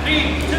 5, 10, 2.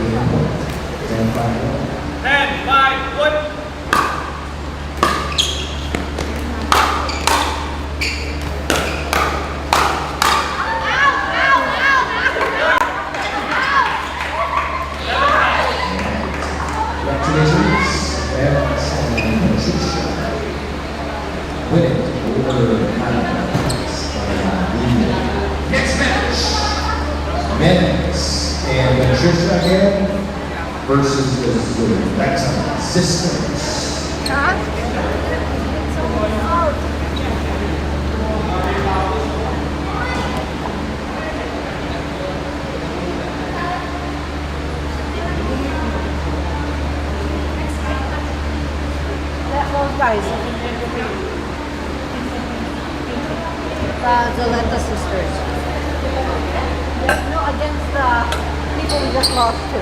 10-5, good. Next match, men's and Patricia again versus the Invitational sisters. Guys, the Lenta sisters. No, against the people we just lost to.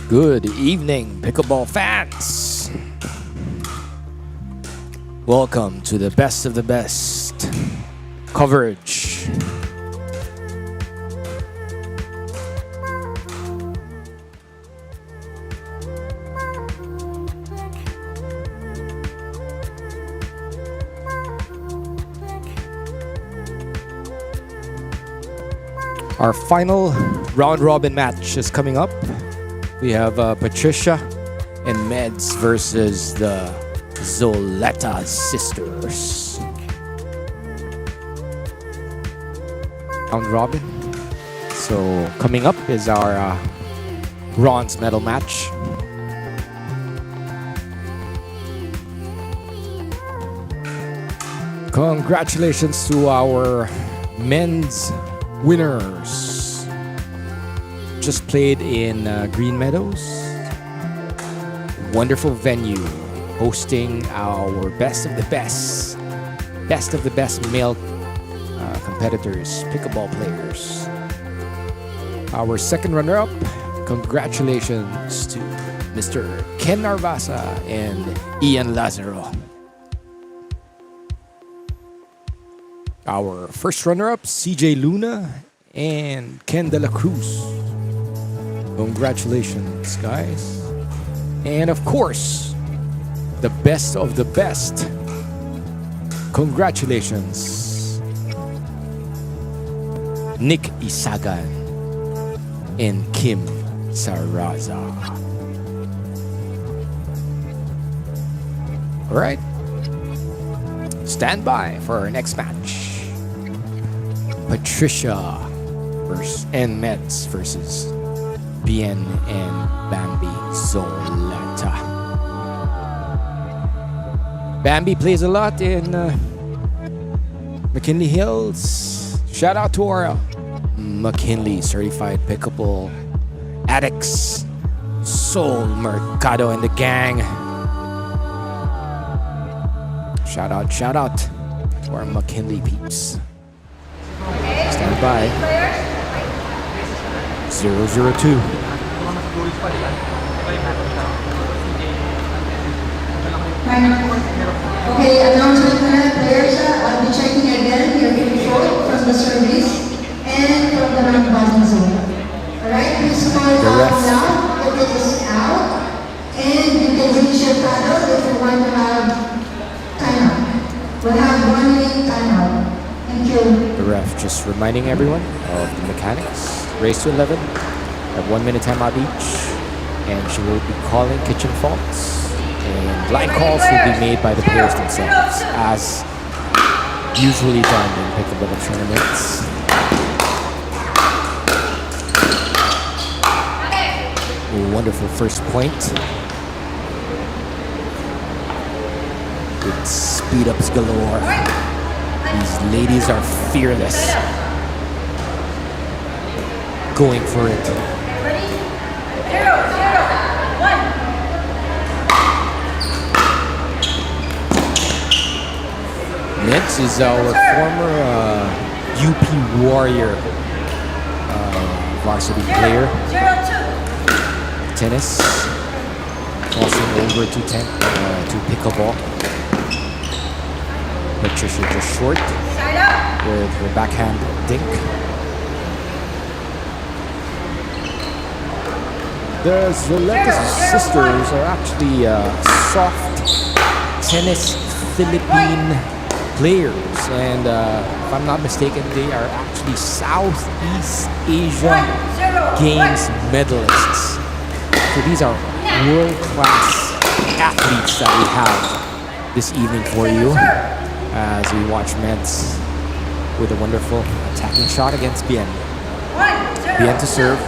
Good evening, pickleball fans. Welcome to the best of the best coverage. Our final round robin match is coming up. We have Patricia and Meds versus the Zoletta sisters. Round robin. So coming up is our bronze medal match. Congratulations to our men's winners. Just played in Green Meadows. Wonderful venue, hosting our best of the best male competitors, pickleball players. Our second runner-up, congratulations to Mr. Ken Narvasa and Ian Lazaro. Our first runner-up, CJ Luna and Ken De La Cruz. Congratulations, guys. And of course, the best of the best. Congratulations, Nick Isagan and Kim Saraza. All right. Stand by for our next match. Patricia and Mets versus Bien and Bambi Zoletta. Bambi plays a lot in McKinley Hills. Shout out to our McKinley certified pickleball addicts, Sol Mercado and the gang. Shout out to our McKinley peeps. Stand by. 002. Okay, announcement na players, I'll be checking again your info from the service and from the non-bottom zone. Alright, please call The out ref. now if it is out, and you can reach your paddle if you want to have timeout. We'll have 1 minute timeout. Thank you. The ref just reminding everyone of the mechanics. Race to 11 at 1 minute timeout each, and she will be calling kitchen faults. And line calls will be made by the players themselves, as usually done in pickleball tournaments. A wonderful first point. With speed ups galore. These ladies are fearless. Going for it. Ready? 0, 1. Meds is our former UP Warrior varsity player. 0, 2. Tennis. Crossing over to pickleball. Patricia just short Side up. with her backhand dink. The Zoleta sisters are actually soft tennis Philippine players, and if I'm not mistaken, they are actually Southeast Asia Games medalists. So these are world-class athletes that we have this evening for you as we watch Meds with a wonderful attacking shot against Bien. Bien to serve.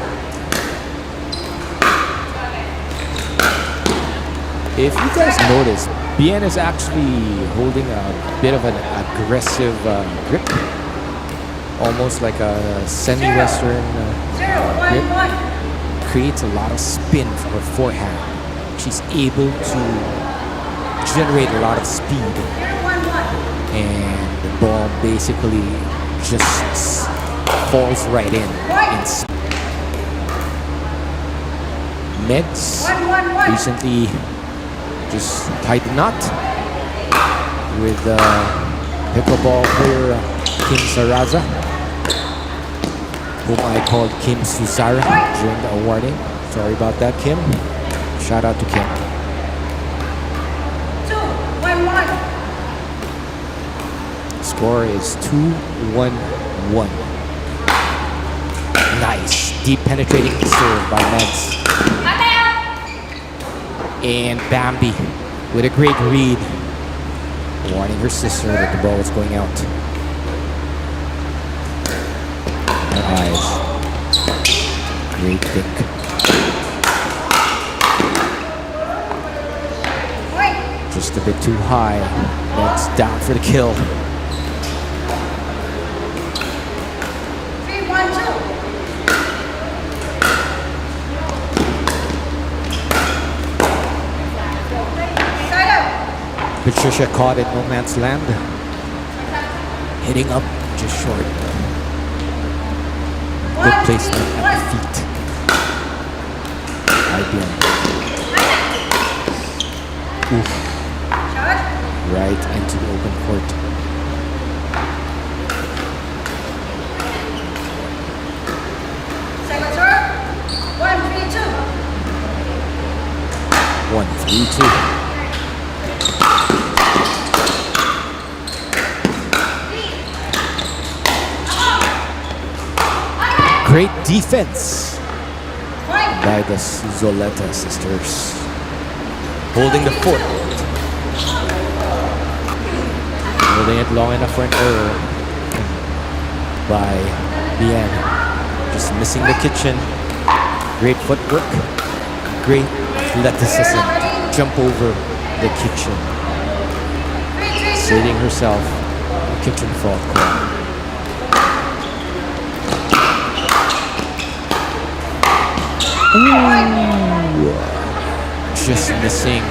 If you guys notice, Bien is actually holding a bit of an aggressive grip, almost like a semi-western grip. Creates a lot of spin from her forehand. She's able to generate a lot of speed, and the ball basically just falls right in. Meds recently just tied the knot with pickleball player Kim Saraza, whom I called Kim Susara during the awarding. Sorry about that, Kim. Shout out to Kim. 2-1-1. Score is 2-1-1. Nice. Deep penetrating serve by Meds. And Bambi with a great read, warning her sister that the ball was going out. Her eyes. Great pick. Just a bit too high. Meds down for the kill. 3-1-2. Patricia caught at no man's land. Hitting up just short. Good placement at the feet. IBM. Oof. Right into the open court. Second serve. 1-3-2. 1-3-2. Great defense by the Zoleta sisters. Holding the foot. Holding it long enough for an error by Bien. Just missing the kitchen. Great footwork. Great athleticism to jump over the kitchen. Saving herself a kitchen fault call. Ooh, just missing.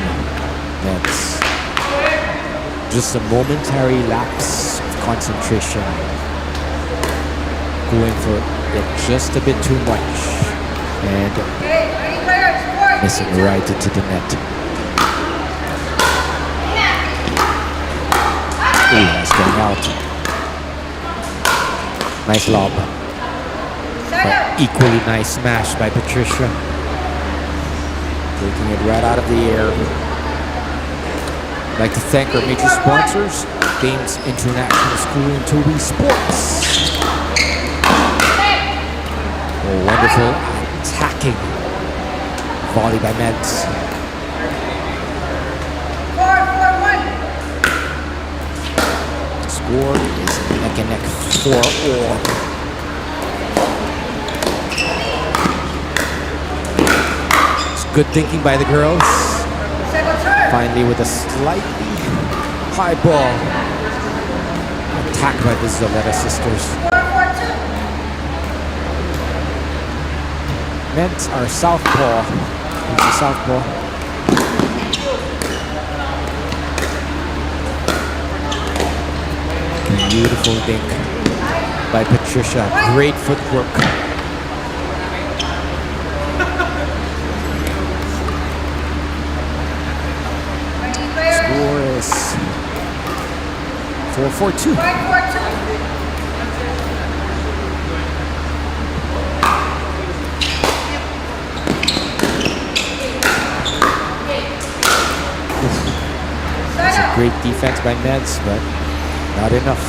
That's Just a momentary lapse of concentration. Going for it just a bit too much. And missing right into the net. Ooh, that's going out. Nice lob. But equally nice smash by Patricia. Taking it right out of the air. I'd like to thank our major sponsors, Games International School and 2B Sports. A wonderful attacking volley by Meds. 4-4-1. The score is neck and neck 4-all. It's good thinking by the girls. Finally, with a slightly high ball attack by the Zoletta sisters. 4-4-2. Meds are southpaw. Who's the southpaw? Beautiful dink by Patricia. Great footwork. Score is 4-4-2. 5-4-2. That's a great defense by Meds, but not enough.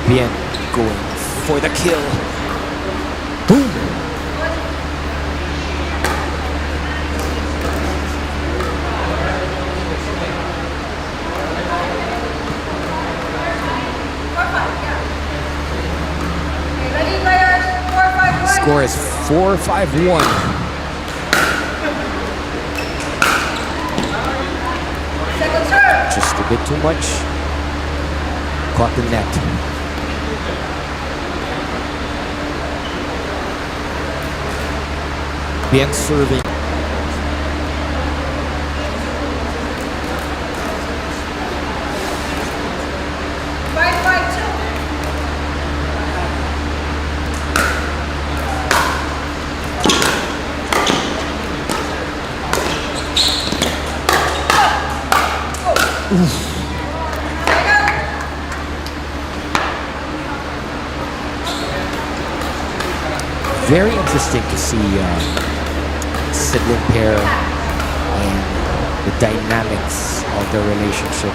Bien going for the kill. Boom! Score is 4-5-1. Second serve. Just a bit too much. Caught the net. Bien serving. Very interesting to see sibling pair and the dynamics of their relationship.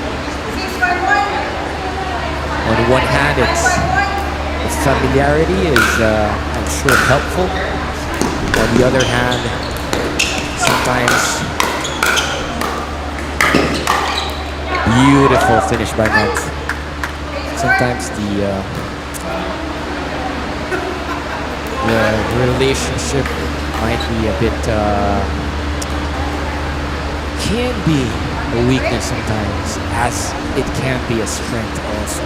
On the one hand, it's the familiarity is, I'm sure, helpful. On the other hand, sometimes beautiful finish by Mets. Sometimes the relationship might be a bit, can be a weakness sometimes, as it can be a strength also.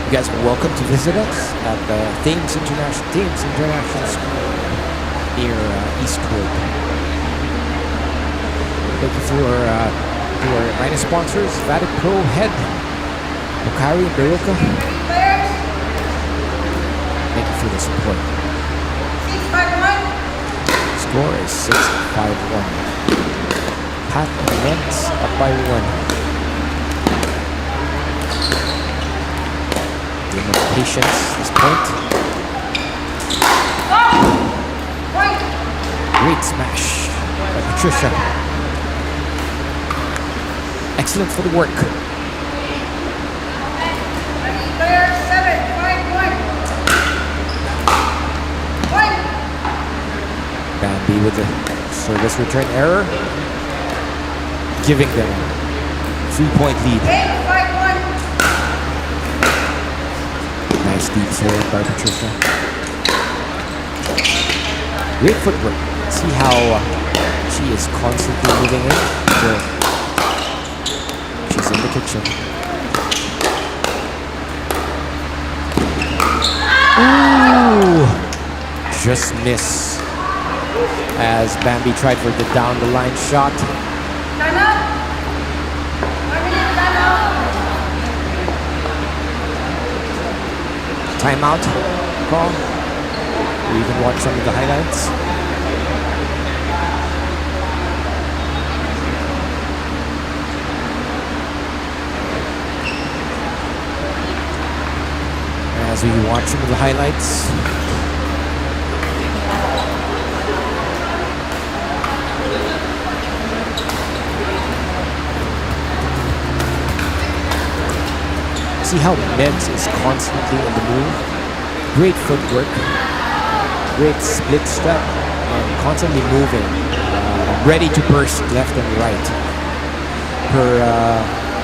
You guys are welcome to visit us at the Thames International School near Eastwood. Thank you for our minor sponsors, Vatic Pro Head, Okari and Baroka. Thank you for the support. 6-5-1. Score is 6-5-1. Pat Mets up by 1. Game of patience this point. Great smash by Patricia. Excellent for the work. Bambi with the service return error, giving them a 3-point lead. Nice deep serve by Patricia. Great footwork. See how she is constantly moving in. She's in the kitchen. Ooh! Just miss. as Bambi tried for the down the line shot. Time out! 1 minute time out! Timeout call. You can watch some of the highlights. As we watch some of the highlights. See how Meds is constantly in the move. Great footwork, great split step, and constantly moving, ready to burst left and right. Her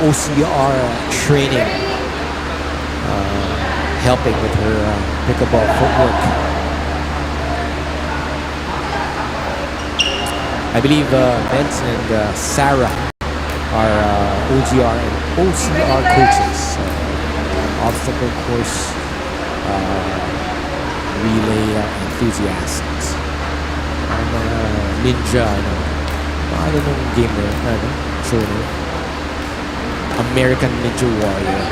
OCR training helping with her pickleball footwork. I believe Meds and Sarah are OGR and OCR coaches. Obstacle course relay enthusiasts. Ninja, I don't know gamer, show no. American Ninja Warrior.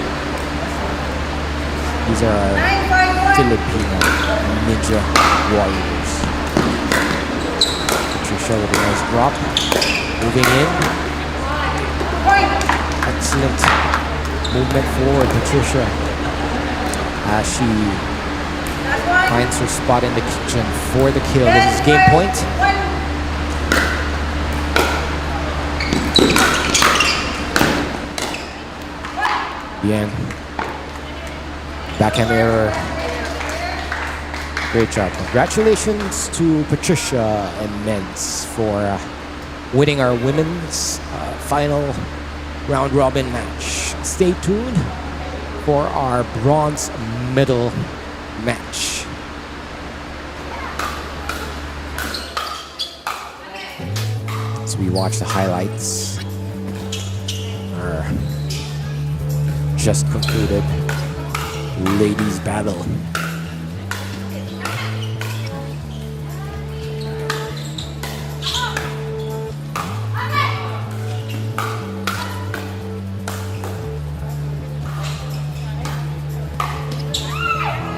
These are Filipino Ninja Warriors. Patricia with a nice drop. Moving in. Excellent movement forward, Patricia, as she finds her spot in the kitchen for the kill. This is game point. Bien. Backhand error. Great job. Congratulations to Patricia and Meds for winning our women's final round robin match. Stay tuned for our bronze medal match. As we watch the highlights, our just concluded ladies battle.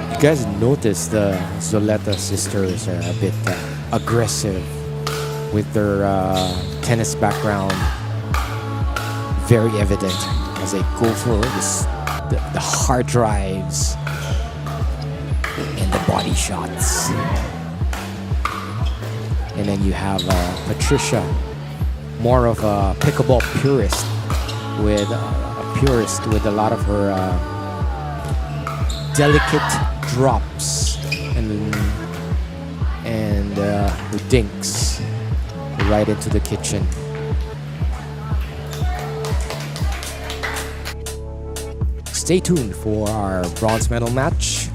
You guys notice the Zoleta sisters are a bit aggressive with their tennis background. Very evident as they go for the hard drives and the body shots. And then you have Patricia, more of a pickleball purist with a lot of her delicate drops and the dinks right into the kitchen. Stay tuned for our bronze medal match.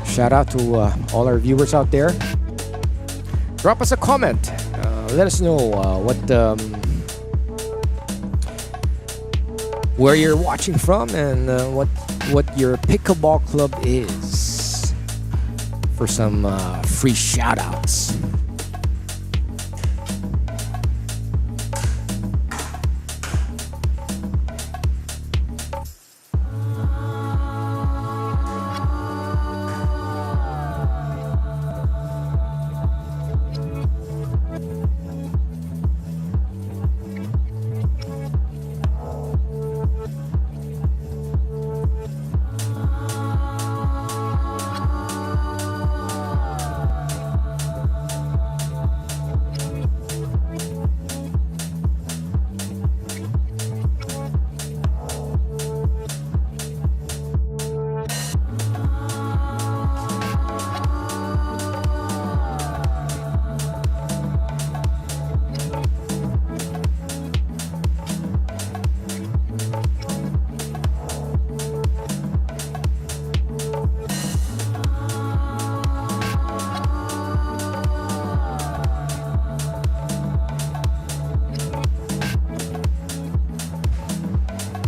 Shout out to all our viewers out there. Drop us a comment. Let us know where you're watching from and what your pickleball club is for some free shout-outs.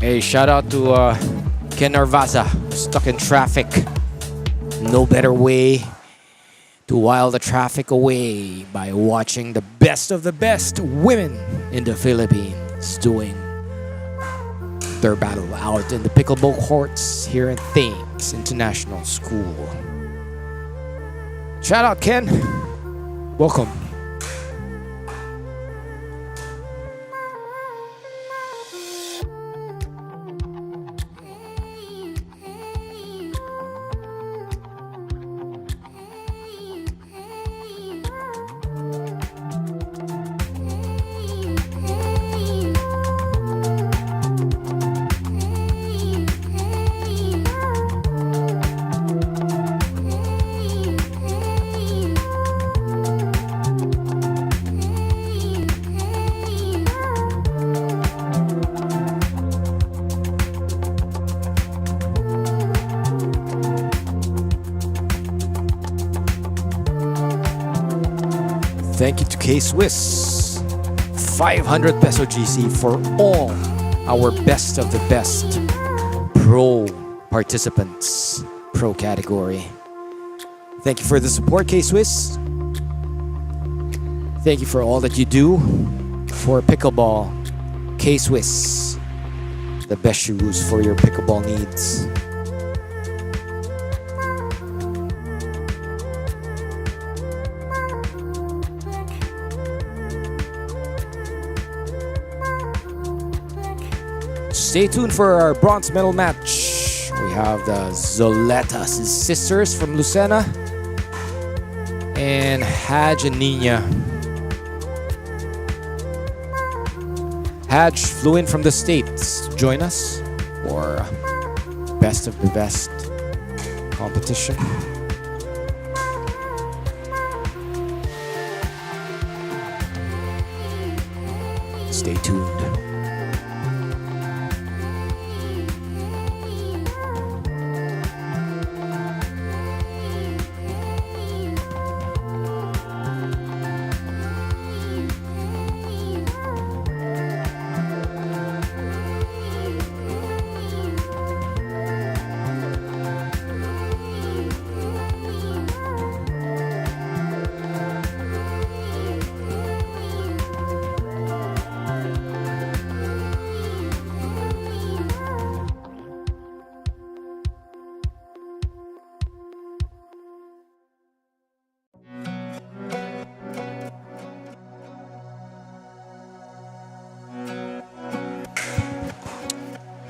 Hey, shout out to Ken Narvaza, stuck in traffic. No better way to while the traffic away by watching the best of the best women in the Philippines doing their battle out in the pickleball courts here at Thames International School. Shout out, Ken. Welcome. Thank you to K-Swiss. 500 peso GC for all our best of the best pro participants, pro category. Thank you for the support, K-Swiss. Thank you for all that you do for pickleball. K-Swiss, the best shoes for your pickleball needs. Stay tuned for our bronze medal match. We have the Zoletas sisters from Lucena and Haj and Nina. Haj flew in from the States to join us for best of the best competition. Stay tuned.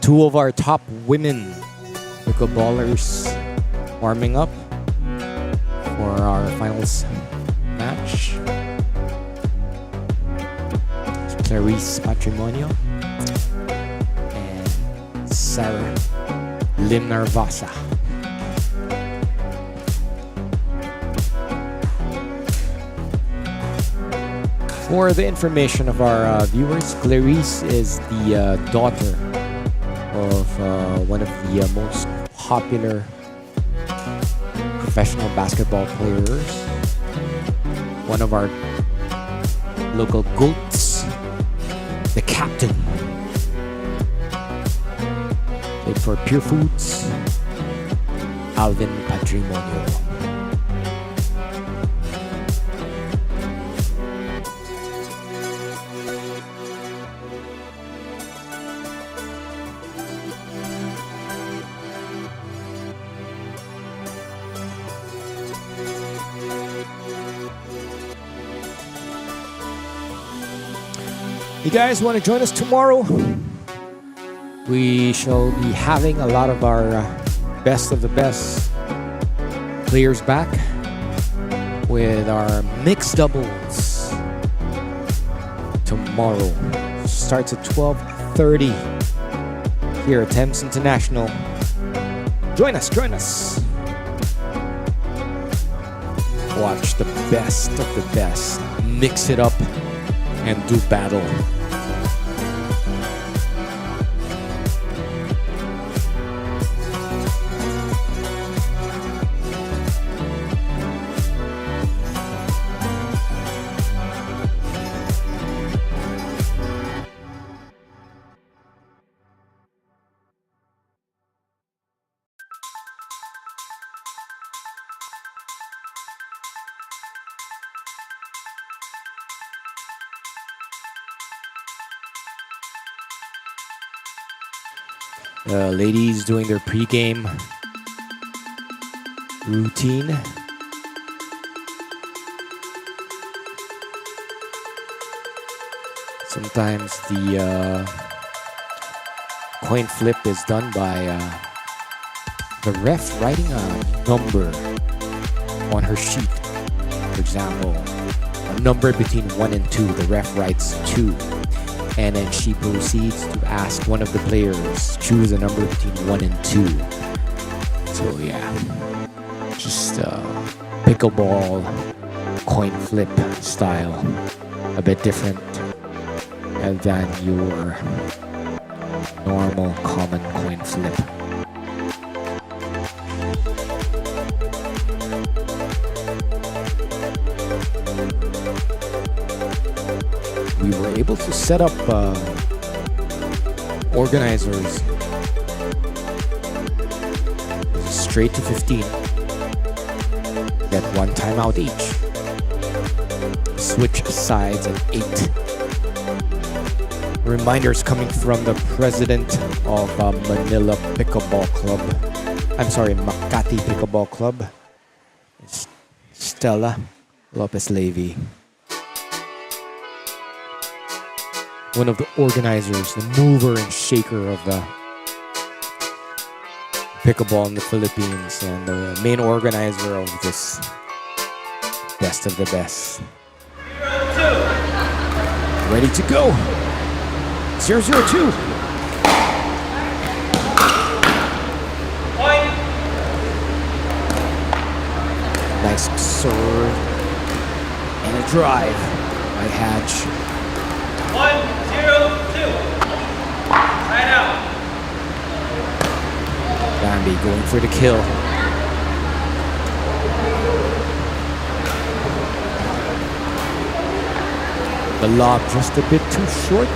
Two of our top women pickleballers warming up for our finals match. Clarice Patrimonio and Sarah Lim Narvasa. For the information of our viewers, Clarice is the daughter of one of the most popular professional basketball players, one of our local GOATs, the captain. Played for Pure Foods, Alvin Patrimonio. You guys want to join us tomorrow? We shall be having a lot of our best of the best players back with our mixed doubles tomorrow. Starts at 12:30 here at Thames International. Join us, join us. Watch the best of the best. Mix it up and do battle. Ladies doing their pre-game routine. Sometimes the coin flip is done by the ref writing a number on her sheet. For example, a number between 1 and 2. The ref writes 2. And then she proceeds to ask one of the players, choose a number between 1 and 2. So yeah, just pickleball coin flip style. A bit different than your normal common coin flip. We were able to set up organizers straight to 15. Get 1 timeout each. Switch sides at 8. Reminders coming from the president of Manila Pickleball Club. I'm sorry, Makati Pickleball Club. Stella Lopez-Levy. One of the organizers, the mover and shaker of pickleball in the Philippines, and the main organizer of this best of the best. Ready to go. 0-0-2. Nice serve and a drive by Hatch. 1-0-2. Right out. Bambi going for the kill. The lob just a bit too short.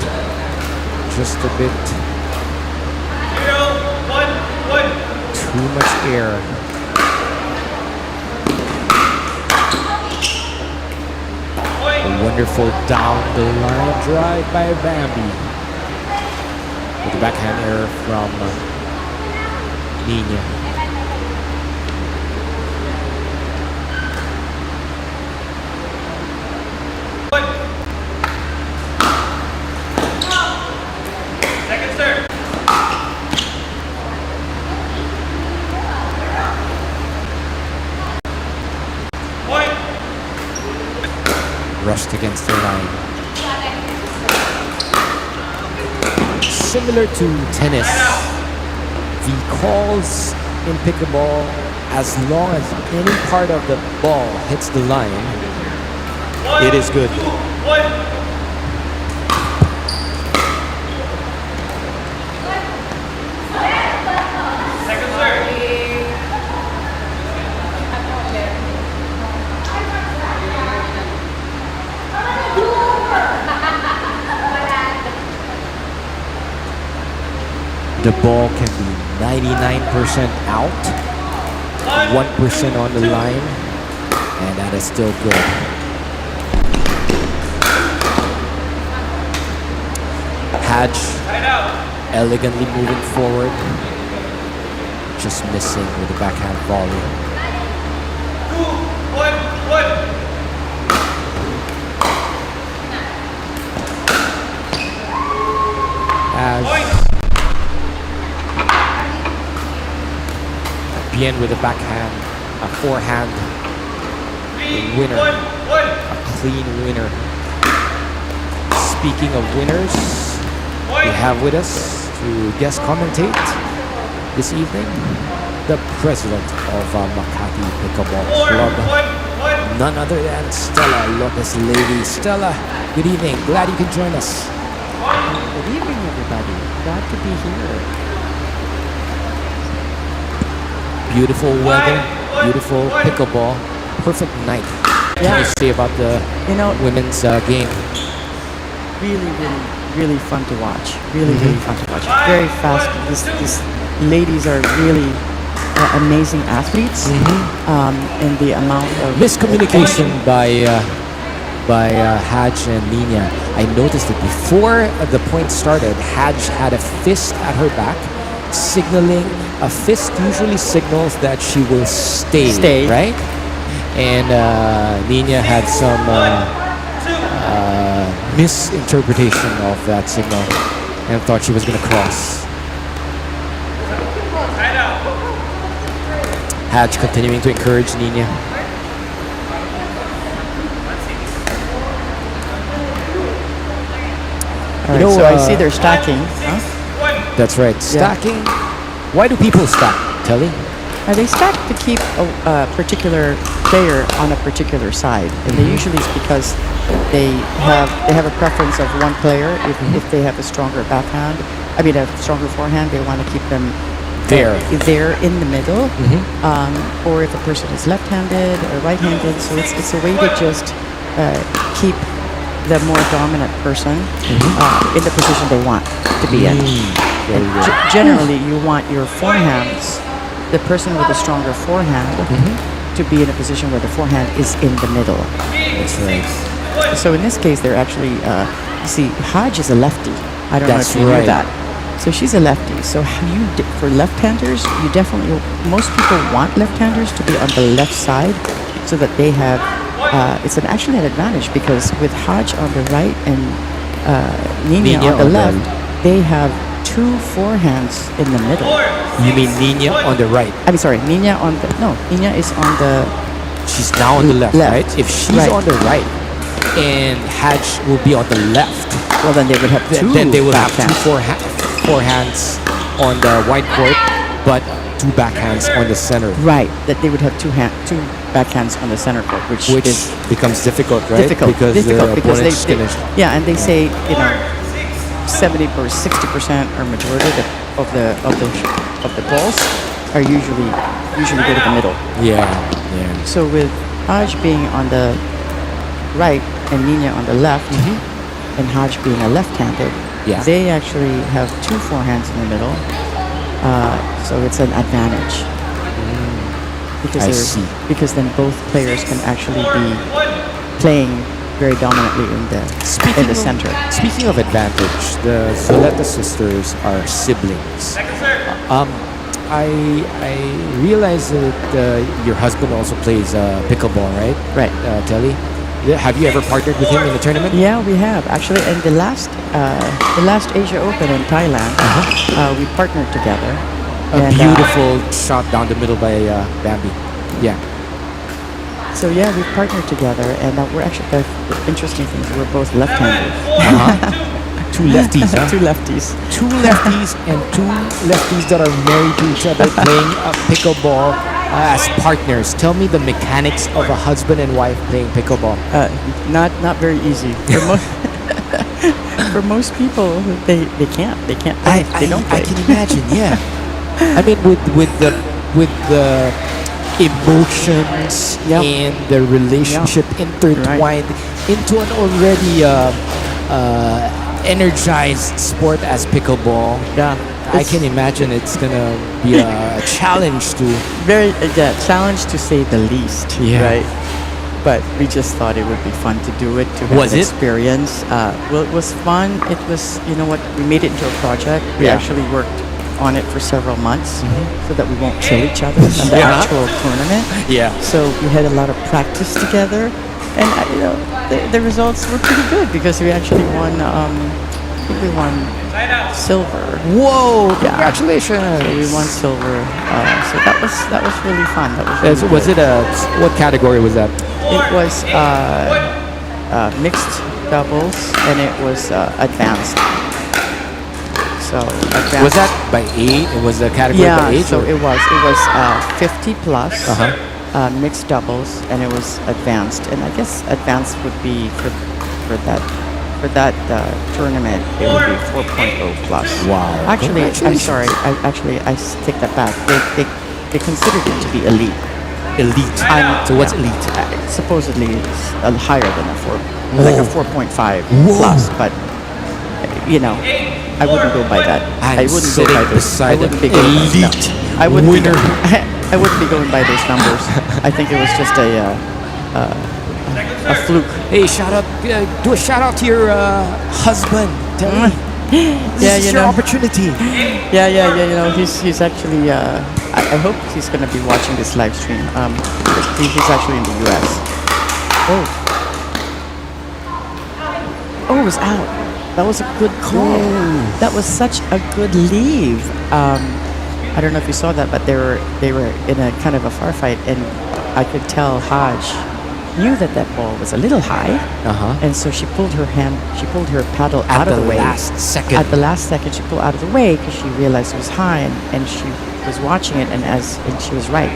Just a bit 0-1-1. too much air. A wonderful down the line drive by Bambi. With the backhand error from Nina. Second serve. Point. Rushed against the line. Similar to tennis, the calls in pickleball, as long as any part of the ball hits the line, it is good. 1-2-1. Second serve. The ball can be 99% out, 1% on the line, and that is still good. Hatch Right out. elegantly moving forward, just missing with the backhand volley. 2-1-1. As Bien with a backhand, a forehand, winner. 3-1-1. A clean winner. Speaking of winners, we have with us to guest commentate this evening the president of Makati Pickleball Club, 4-1-1. none other than Stella Lopez-Levy. Stella, good evening. Glad you could join us. Good evening, everybody. Glad to be here. Beautiful weather, beautiful pickleball, perfect night. What can you say about the You know, women's game? really fun to watch. Really fun to watch. Very fast. These ladies are really amazing athletes. And the amount of Miscommunication by Hadj and Nina. I noticed that before the point started, Hadj had a fist at her back signaling. A fist usually signals that she will stay. Right? And Nina had some misinterpretation of that signal and thought she was going to cross. Hatch continuing to encourage Nina. All right, so I see they're stacking. Huh? That's right. Stacking. Why do people stack, Telly? They stack to keep a particular player on a particular side, and they usually it's because they have a preference of one player. If they have a stronger backhand, a stronger forehand, they want to keep them there in the middle. Or if a person is left-handed or right-handed, so it's a way to just keep the more dominant person in the position they want to be in. Generally, you want your forehands, the person with a stronger forehand, to be in a position where the forehand is in the middle. That's right. So in this case, they're actually, you see, Hodge is a lefty. I don't know if you knew that. So she's a lefty. So for left-handers, you definitely, most people want left-handers to be on the left side so that they have, it's actually an advantage because with Hodge on the right and Nina on the left, they have two forehands in the middle. You mean Nina on the right? I'm sorry, Nina is on the... She's now on the left, right? If she's on the right and Hatch will be on the left, well, then they would have two. Then they will have two forehands on the white court, but two backhands on the center. Right, that they would have two backhands on the center court, which becomes difficult, right? Because the opponent's finished. Yeah, and they say 70 or 60% or majority of the balls are usually go to the middle. Yeah. So with Hodge being on the right and Nina on the left, and Hodge being a left-handed, they actually have two forehands in the middle. So it's an advantage because then both players can actually be playing very dominantly in the center. Speaking of advantage, the Zoleta sisters are siblings. I realize that your husband also plays pickleball, right? Right. Telly, have you ever partnered with him in a tournament? Yeah, we have actually. In the last Asia Open in Thailand, we partnered together. A beautiful shot down the middle by Bambi. Yeah. So yeah, we partnered together, and we're actually the interesting thing. We're both left-handed. Two lefties, huh? Two lefties. Two lefties and two lefties that are married to each other playing pickleball as partners. Tell me the mechanics of a husband and wife playing pickleball. Not very easy. For most people, they can't play. They don't play. I can imagine. Yeah. I mean, with the emotions and the relationship intertwined into an already energized sport as pickleball. Yeah, I can imagine it's gonna be a challenge to challenge to say the least. Yeah. Right. But we just thought it would be fun to do it, to have an experience. Well, it was fun. It was, we made it into a project. We actually worked on it for several months so that we won't kill each other in the actual tournament. Yeah. So we had a lot of practice together, and the results were pretty good because we actually won. I think we won silver. Whoa! Congratulations! So we won silver. So that was really fun. That was. Really was good. it what category was that? It was mixed doubles, and it was advanced. So was that by age? It was a category by age? So it was 50 plus mixed doubles, and it was advanced. And I guess advanced would be for that tournament, it would be 4.0 plus. Wow! Actually, I'm sorry. I take that back. They considered it to be elite. Elite. So what's elite? Supposedly it's higher than a 4, like a 4.5 plus, but I wouldn't go by that. I wouldn't go by those. I wouldn't be going elite. I wouldn't winner. I wouldn't be going by those numbers. I think it was just a fluke. Hey, do a shout out to your husband. Tell me. This is your opportunity. Yeah. You know, he's actually. I hope he's going to be watching this live stream. He's actually in the U.S. Oh, it was out. That was a good call. That was such a good leave. I don't know if you saw that, but they were in a kind of a far fight, and I could tell Haj knew that ball was a little high, and so she pulled her paddle out of the way. At the last second. At the last second, she pulled out of the way because she realized it was high, and she was watching it, and she was right.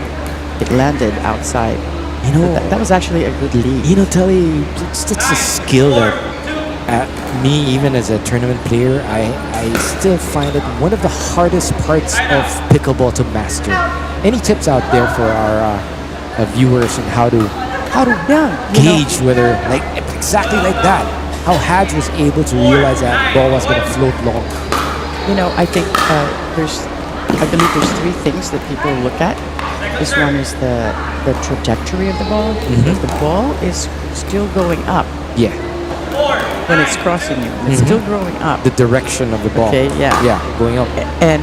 It landed outside. You know, that was actually a good lead. You know, Telly, it's a skill that me, even as a tournament player, I still find it one of the hardest parts of pickleball to master. Any tips out there for our viewers and how to gauge whether, like, exactly like that, how Hadj was able to realize that ball was going to float long? You know, I think I believe there's three things that people look at. This one is the trajectory of the ball. If the ball is still going up, Yeah. when it's crossing you, and it's still growing up. The direction of the ball. Okay, yeah. Yeah, going up. And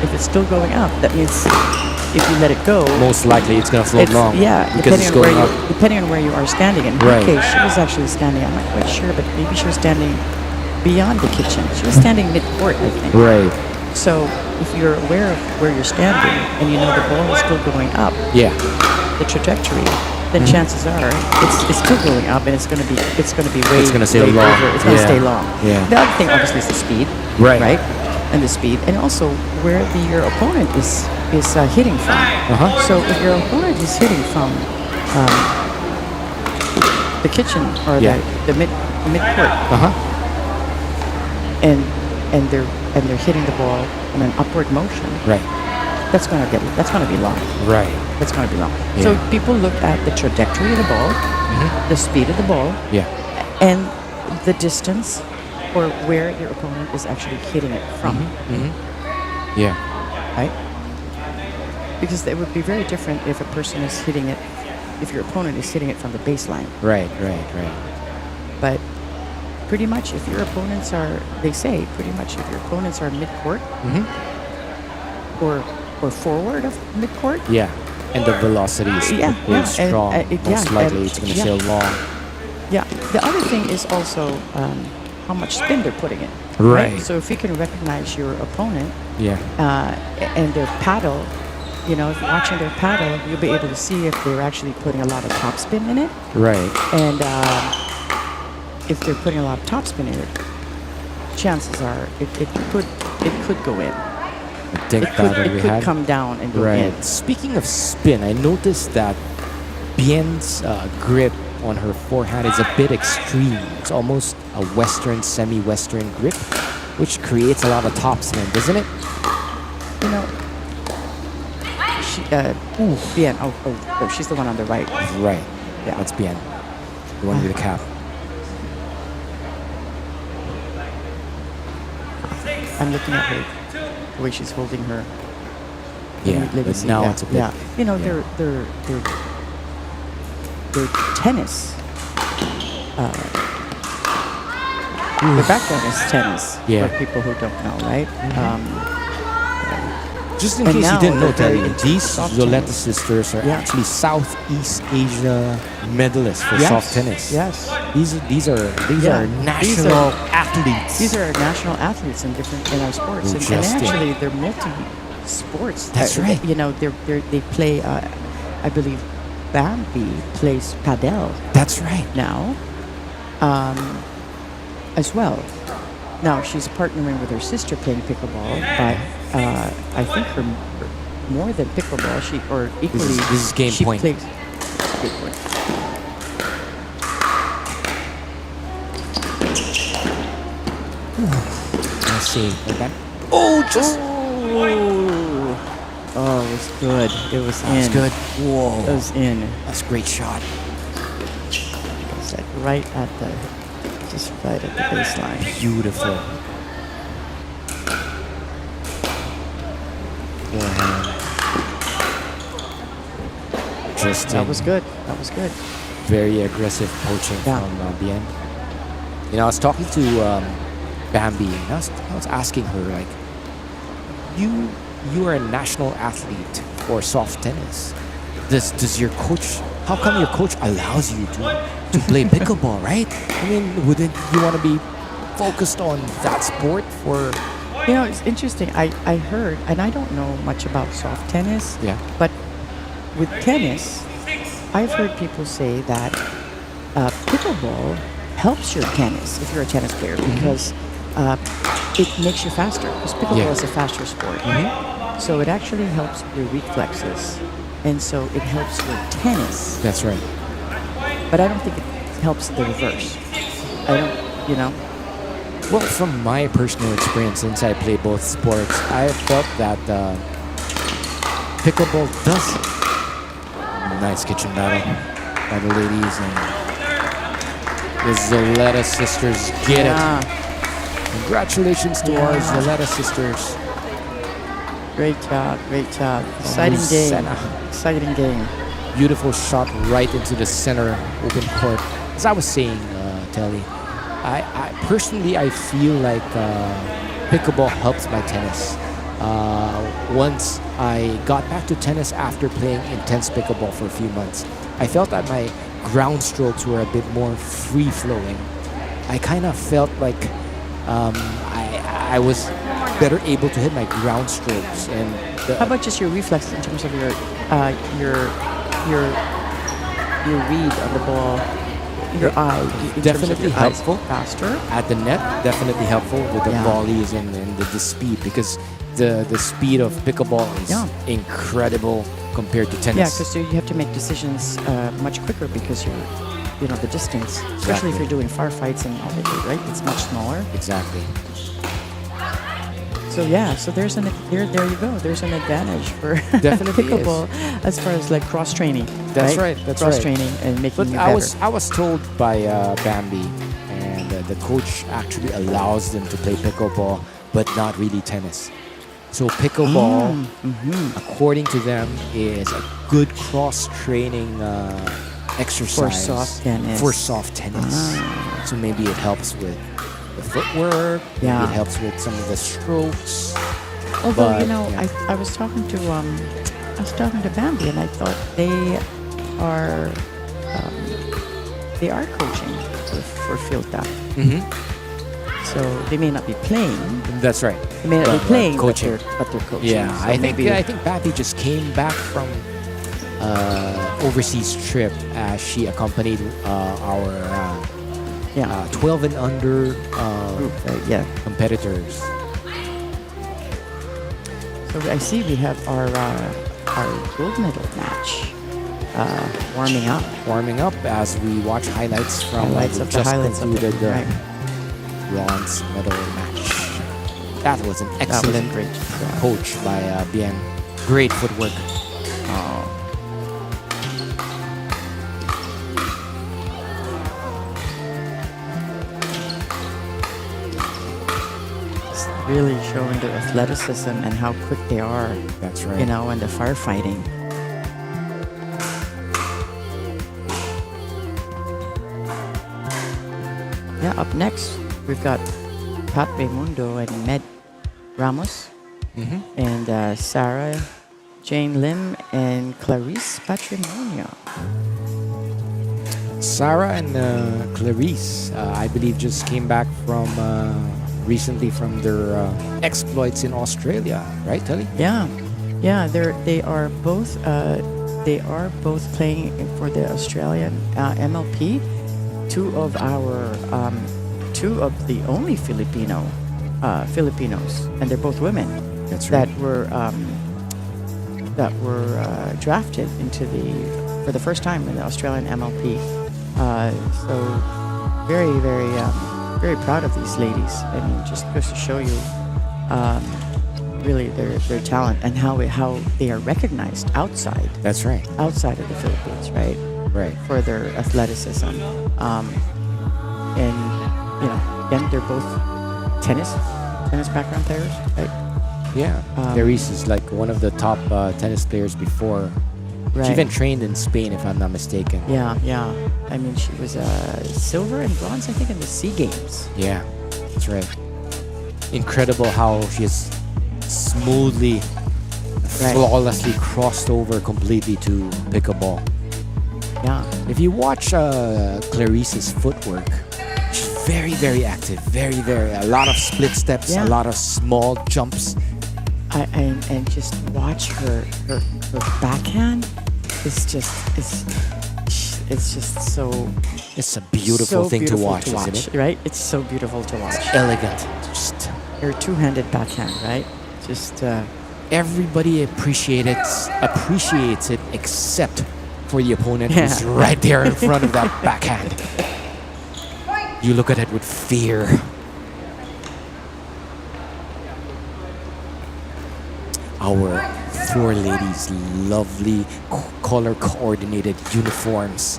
if it's still going up, that means if you let it go, Most likely it's going to float long. Yeah, because it's going up. depending on where you are standing. In her case, she was actually standing, I'm not quite sure, but maybe she was standing beyond the kitchen. She was standing mid-court, I think. Right. So if you're aware of where you're standing and you know the ball is still going up, Yeah. the trajectory, then chances are it's still going up, and it's going to be way. It's gonna stay way long. over. It's going to Yeah. stay long. Yeah. The other thing, obviously, is the speed. Right. And the speed, and also where your opponent is hitting from. So if your opponent is hitting from the kitchen or the mid court, and they're hitting the ball in an upward motion, Right. that's going to be long. Right. That's going to be long. Yeah. So people look at the trajectory of the ball, the speed of the ball, Yeah. and the distance or where your opponent is actually hitting it from. Yeah. Right? Because it would be very different if a person is hitting it, if your opponent is hitting it from the baseline. Right. But pretty much if your opponents are, they say, pretty much if your opponents are mid-court or forward of mid-court, Yeah. And the velocity is really strong. Most likely it's going to sail long. Yeah. The other thing is also how much spin they're putting in. Right. So if you can recognize your opponent Yeah. and their paddle, you know, if you're watching their paddle, you'll be able to see if they're actually putting a lot of topspin in it. Right. And if they're putting a lot of topspin in it, chances are it could go in. Think It could come down and go in. Speaking of spin, I noticed that Bien's grip on her forehand is a bit extreme. It's almost a Western, semi-Western grip, which creates a lot of topspin, doesn't it? You know, Bien. Oh, she's the one on the right. Right. Yeah. That's Bien. The one with the cap. I'm looking at her, the way she's holding her. Yeah. Let me But see. now Yeah. it's a bit. Yeah. You know, yeah. their tennis. Their background is tennis. Yeah. For people who don't know, right? Just in And case you now didn't know, they're Terry, very these soft Zoleta tennis. sisters are Yeah. actually Southeast Asia medalists for soft tennis. Yes. These are Yeah. national athletes. These are national athletes in our sports, and Interesting. actually they're multi-sports. That's right. You know, they play. I believe Bambi plays padel That's right. now, as well. Now she's partnering with her sister playing pickleball, but I think her more than pickleball, she or equally. This is game she point. Plays, good point. Let's see. Okay. Oh, it was good. It was in. That's good. Whoa. It was in. That's a great shot. It's like right at the baseline. Beautiful. Forehand. Interesting. That was good. That was good. Very aggressive poaching Yeah. from Bien. You know, I was talking to Bambi, and I was asking her like, you are a national athlete for soft tennis. Does your coach? How come your coach allows you to play pickleball, right? I mean, wouldn't you want to be focused on that sport for? You know, it's interesting. I heard, and I don't know much about soft tennis. Yeah. But with tennis, I've heard people say that pickleball helps your tennis if you're a tennis player because it makes you faster. Because pickleball Yeah. is a faster sport. So it actually helps your reflexes, and so it helps your tennis. That's right. But I don't think it helps the reverse. I don't, you know. Well, from my personal experience, since I play both sports, I felt that pickleball does. Nice kitchen battle by the ladies, and the Zoletta sisters get it. Congratulations to our Zoletta sisters. Great job, great job. Exciting game. Lucena. Exciting game. Beautiful shot right into the center open court. As I was saying, Telly, I personally I feel like pickleball helps my tennis. Once I got back to tennis after playing intense pickleball for a few months, I felt that my ground strokes were a bit more free flowing. I kind of felt like I was better able to hit my ground strokes and. How about just your reflexes in terms of your read on the ball, your eye? In terms of Definitely your eyes helpful. faster. At the net, definitely helpful with the Yeah. volleys and the speed because the speed of pickleball is incredible compared to tennis. Yeah, because you have to make decisions much quicker because the distance, especially Exactly. if you're doing firefights and all that, right? It's much smaller. Exactly. So so there you go. There's an advantage for Definitely pickleball as far as like cross training. That's right, that's cross right. training and making But you better. I was told by Bambi, and the coach actually allows them to play pickleball, but not really tennis. So pickleball, according to them, is a good cross training exercise soft tennis. For soft tennis. So maybe it helps with the footwork. Maybe Yeah. it helps with some of the strokes. Although but, yeah. I was talking to Bambi, and I thought they are coaching for field staff. So they may not be playing. That's right. They may not But, be playing, coaching. but they're coaching. Yeah, So I think maybe- Bambi just came back from overseas trip as she accompanied our 12 and under competitors. So I see we have our gold medal match warming up. Warming up as we watch highlights from Highlights the of the just highlights of concluded it, right. bronze medal match. That was an That was excellent great. coach by Bien. Great footwork. It's really showing the athleticism and how quick they are. That's right. And the firefighting. Yeah, up next, we've got Pat Raimundo and Med Ramos, and Sarah Jane Lim and Clarice Patrimonio. Sarah and Clarice, I believe, just came back from recently from their exploits in Australia, right, Tully? Yeah, they are both playing for the Australian MLP. Two of the only Filipinos, and they're both women. That's right. That were drafted for the first time in the Australian MLP. So very, very, very proud of these ladies. I mean, just goes to show you, really their talent and how they are recognized outside That's right. of the Philippines, right? Right. For their athleticism, and again, they're both tennis background players, right? Yeah. Clarice is like one of the top tennis players before. Right. She even trained in Spain, if I'm not mistaken. Yeah. I mean, she was silver and bronze, I think, in the SEA Games. Yeah, that's right. incredible how she has smoothly, flawlessly crossed over completely to pickleball. Yeah. If you watch Clarice's footwork, she's very, very active. A lot of split steps, Yeah. a lot of small jumps. And just watch her backhand. It's just so It's a beautiful thing to watch, isn't it? right? It's so beautiful to watch. Elegant. Just Her two-handed backhand, right? Just everybody appreciates it except for the opponent who's right there in front of that backhand. You look at it with fear. Our four ladies' lovely color coordinated uniforms.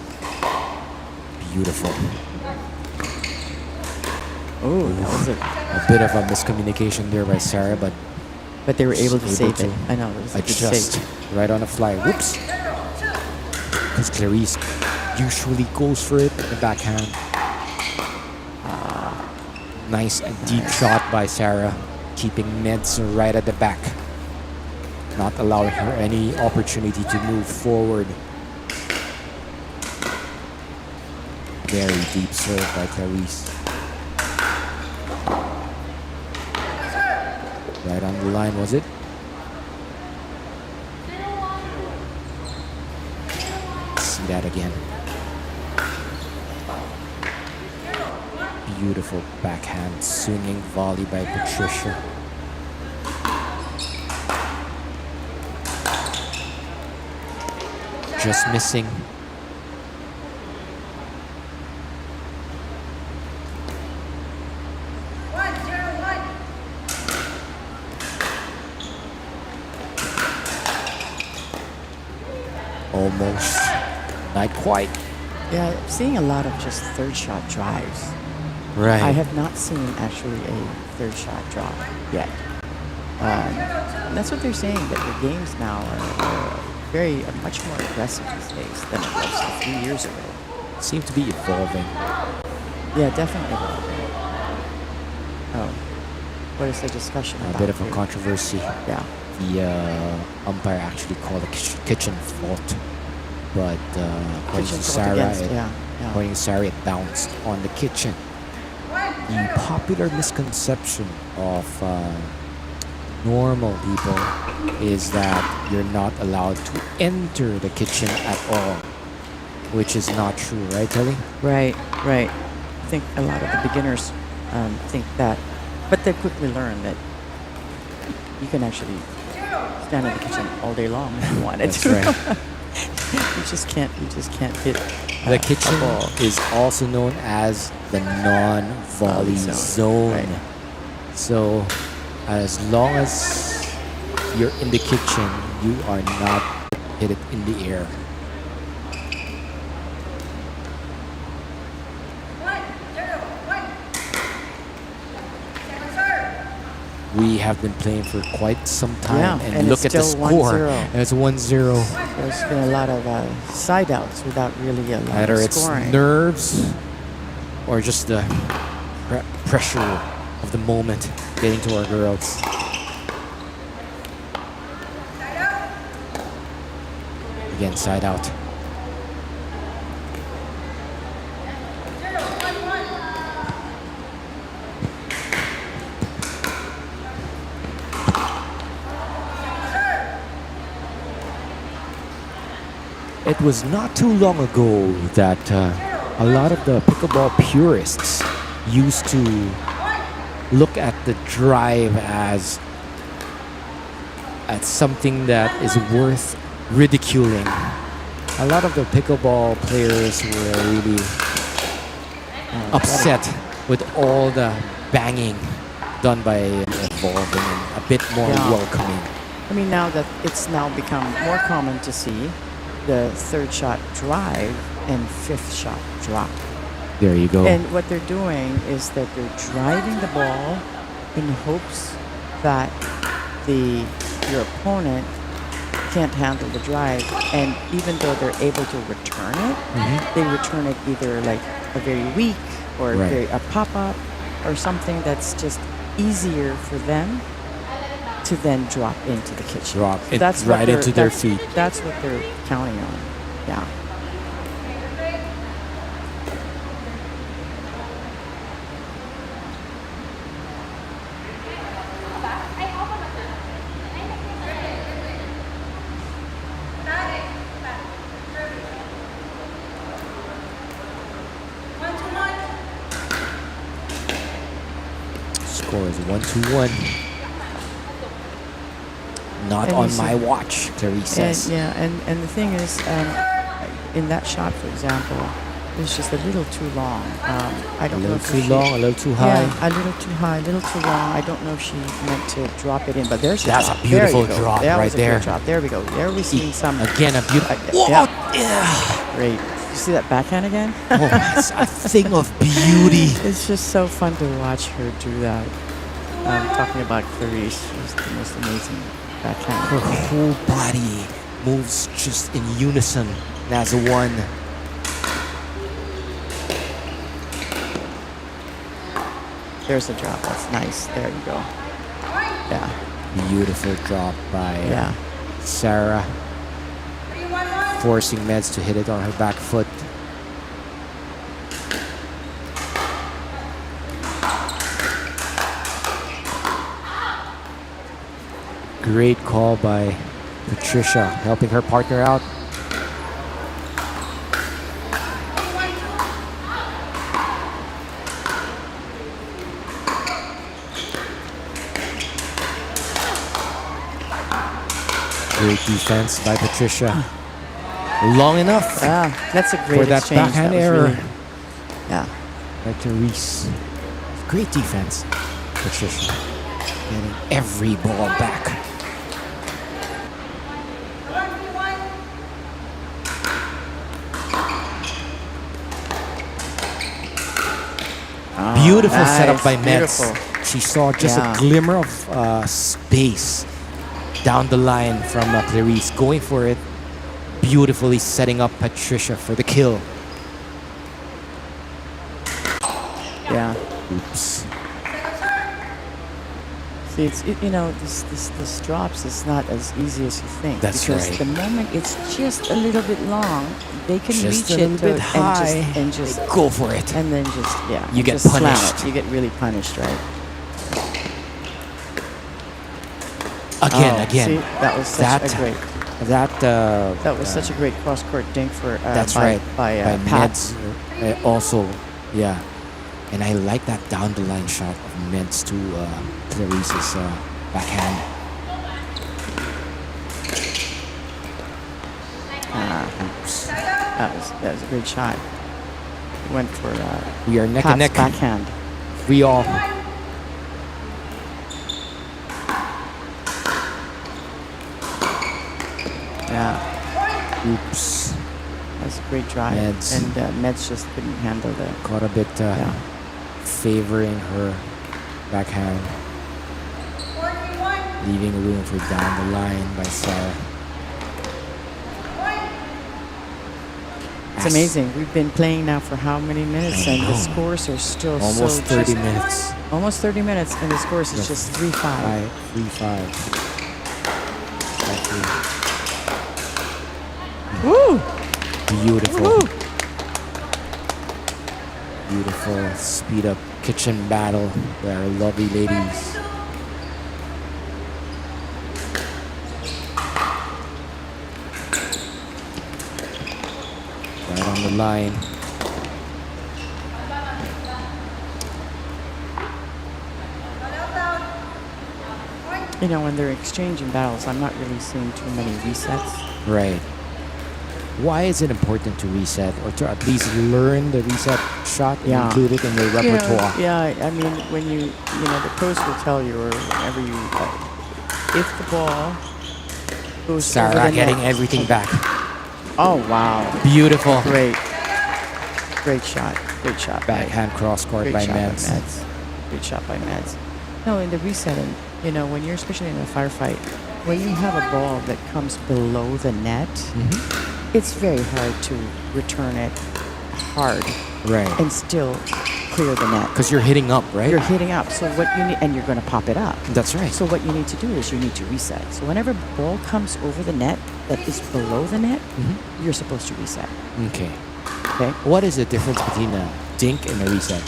Beautiful. oh, that was A bit of a miscommunication there by Sarah, but but they were able to able save to it. I know, it was a good adjust save. right on the fly. Whoops. Because Clarice usually goes for it in the backhand. Nice deep shot by Sarah, keeping Meds right at the back, not allowing her any opportunity to move forward. Very deep serve by Clarice. Right on the line, was it? See that again. Beautiful backhand swinging volley by Patricia. Just missing. Almost. Not quite. Yeah, I'm seeing a lot of just third shot drives. Right. I have not seen actually a third shot drop yet. And that's what they're saying, that the games now are much more aggressive these days than it was a few years ago. Seem to be evolving. Yeah, definitely evolving. Oh, what is the discussion A about? bit of a here? controversy. Yeah. The umpire actually called a kitchen fault, but according to Kitchen fault Sarah, against- it, yeah. according to Sarah, it bounced on the kitchen. The popular misconception of normal people is that you're not allowed to enter the kitchen at all, which is not true, right, Kelly? Right. I think a lot of the beginners think that, but they quickly learn that you can actually stand in the kitchen all day long if you wanted That's to. right. You just can't hit The a kitchen ball. is also known as the non-volley Zone. zone. Right. So, as long as you're in the kitchen, you are not hit it in the air. We have been playing for quite some time, Yeah, and and look it's at the still score. 1-0. And it's 1-0. There's been a lot of side outs without really a lot Either of it's scoring. nerves or just the pressure of the moment getting to our girls. Again, side out. It was not too long ago that a lot of the pickleball purists used to look at the drive as something that is worth ridiculing. A lot of the pickleball players were really upset with all the banging done by evolving and a bit more Yeah. welcoming. I mean, now that it's now become more common to see the third shot drive and fifth shot drop. There you go. And what they're doing is that they're driving the ball in hopes that your opponent can't handle the drive, and even though they're able to return it, they return it either like a very weak or Right. a pop-up or something that's just easier for them to then drop into the kitchen. Drop it That's what right they're- into their that's- feet. That's what they're counting on. Yeah. Score is 1-1. Not And on you see- my watch, Clarice says. And the thing is, in that shot, for example, it's just a little too long. I A don't know little if too she- long, a little too high. Yeah, a little too high, a little too long. I don't know if she meant to drop it in, but there's That's a drop. beautiful There you go. drop That right was a there. good drop. There we go. There we see some. Again, a beautiful. Yeah. Yeah. Great. You see that backhand again? Oh, it's a thing of beauty. It's just so fun to watch her do that. Talking about Clarice, she's the most amazing backhand. Her whole body moves just in unison as one. There's a drop. That's nice. There you go. Yeah. Beautiful drop by Yeah. Sarah, forcing Meds to hit it on her back foot. Great call by Patricia, helping her partner out. Great defense by Patricia. Long enough Yeah, that's a great for that exchange. backhand That was error. really- yeah. By Clarice. Great defense, Patricia. Getting every ball back. Beautiful nice, setup by Mets. beautiful. She saw just Yeah. a glimmer of space down the line from Clarice, going for it, beautifully setting up Patricia for the kill. Yeah. Oops. See, this drops is not as easy as you think. That's because right. the moment it's just a little bit long, they can Just reach a it little bit high. and just Go for it. and then just You get just slam punished. it. You get really punished, right? Again, Oh, again. See, that was such That- a great. That was such a great cross court dink for. That's by, right. By, By Pat. Meds, also, yeah. And I like that down the line shot of Meds to Clarice's backhand. Oops. That was a great shot. Went for We are neck Pat's and neck. backhand. We all. Yeah, Oops. that's a great drive. Meds. And Meds just couldn't handle the. Caught a bit Yeah. favoring her backhand. Leaving room for down the line by Sarah. It's amazing. We've been playing now for how many minutes, I and the know. scores are still Almost so 30 just- minutes. Almost 30 minutes, and the scores is just 3-5. 3-5. Woo! Beautiful. Woo! Beautiful speed up kitchen battle by our lovely ladies. Right on the line. You know, when they're exchanging battles, I'm not really seeing too many resets. Right. Why is it important to reset or to at least learn the reset shot and Yeah. include it in your repertoire? Yeah, I mean, when the coach will tell you, or whenever you, if the ball goes over Sarah the getting net. everything back. Oh, wow. Beautiful. Great. Great shot. Great shot. by- Backhand cross court Great by shot Meds. by Meds. Great shot by Meds. No, in the resetting, when you're especially in a firefight, when you have a ball that comes below the net, Mm-hmm. it's very hard to return it hard Right. and still clear the net. Because you're hitting up, right? You're hitting up. So what you need, and you're going to pop it up. That's right. So what you need to do is you need to reset. So whenever ball comes over the net that is below the net, you're supposed to reset. Okay. Okay. What is the difference between a dink and a reset?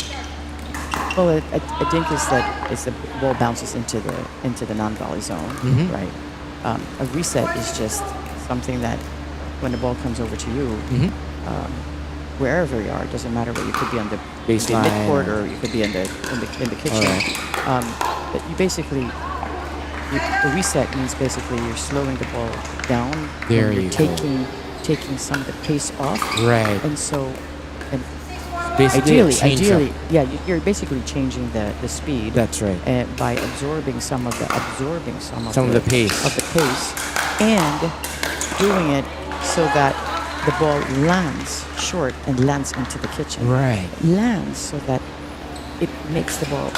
Well, a dink is that is the ball bounces into the non-volley zone, right? A reset is just something that when the ball comes over to you, wherever you are, it doesn't matter where you could be on the Baseline. midcourt or you could be in the kitchen. Alright. But you basically the reset means basically you're slowing the ball down. There and you you're go. taking some of the pace off. Right. And so, Basically, a change up. ideally, yeah, you're basically changing the speed. That's right. By absorbing some of the pace. of the pace, and doing it so that the ball lands short and lands into the kitchen. Right. Lands so that it makes the ball